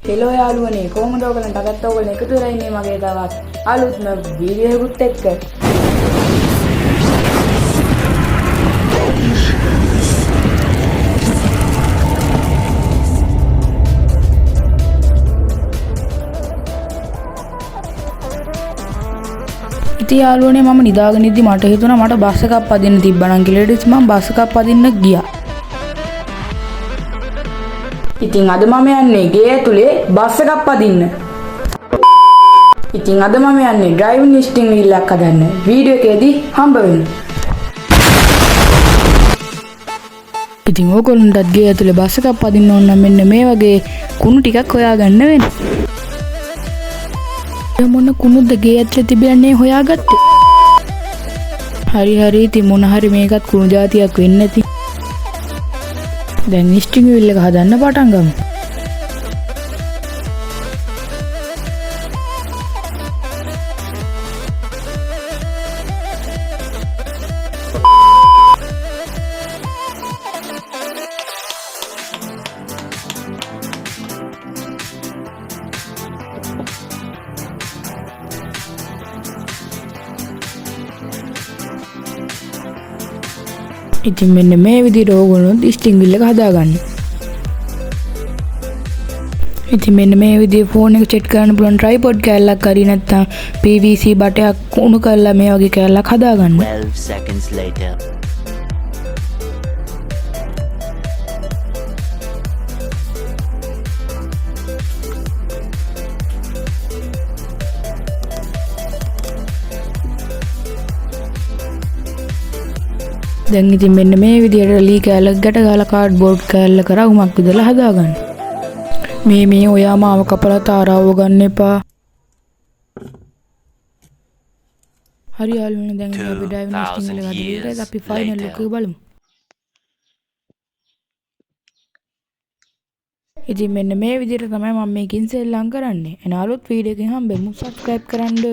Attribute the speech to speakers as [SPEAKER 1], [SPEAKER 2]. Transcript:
[SPEAKER 1] Hello යාළුවනේ කොහොමද ඔයගලන්ට අදත් ඔයගලන් එකතු වෙලා ඉන්නේ මගේ තවත් අලුත්ම වීඩියෝ එකකුත් එක්ක. ඉතින් යාළුවනේ මම නිදාගෙන ඉද්දි මට හිතුණා මට බස් එකක් පදින්න තිබ්බනම් කියලා. ඊට පස්සේ මම බස් එකක් පදින්න ගියා. ඉතින් අද මම යන්නේ ගේ ඇතුලේ බස් එකක් පදින්න. ඉතින් අද මම යන්නේ ඩ්‍රයිවිං ස්ටිං වීල් එකක් හදන්න. වීඩියෝ එකේදී හම්බ වෙන්න. ඉතින් ඕගොල්ලන්ටත් ගේ ඇතුලේ බස් එකක් පදින්න ඕන නම් මෙන්න මේ වගේ කුණු ටිකක් හොයාගන්න වෙනවා. මොන කුණුද ගේ ඇතුලේ තිබෙන්නේ හොයාගත්තේ? හරි ඉතින් මොන හරි මේකත් කුණු జాතියක් වෙන්නේ නැති. දැන් ස්ටිං වීල් එක හදන්න පටන් ගමු. ඉතින් මෙන්න මේ විදිහට ඕගොල්ලෝ ස්ටිං වීල් එක හදාගන්න. ඉතින් මෙන්න මේ විදිහේ ෆෝන් එක සෙට් කරන්න පුළුවන් ට්‍රයිපොඩ් කෑල්ලක් හරි නැත්නම් PVC බටයක් උණු කරලා මේ වගේ කෑල්ලක් හදාගන්න.
[SPEAKER 2] 12 seconds later.
[SPEAKER 1] දැන් ඉතින් මෙන්න මේ විදිහට ලී කෑල්ලක් ගැට ගහලා කාඩ්බෝඩ් කෑල්ලක රවුමක් විදලා හදාගන්න. මේ ඔයා මාව කපලා තාරාව ගන්න එපා. හරි යාළුවනේ දැන් අපි ඩ්‍රයිවිං ස්ටිං එක හදලා අපි ෆයිනල් එක බලමු. ඉතින් මෙන්න මේ විදිහට තමයි මම මේකෙන් සෙල්ලම් කරන්නේ. එන අලුත් වීඩියෝ එකකින් හම්බෙමු. සබ්ස්ක්‍රයිබ් කරන්න.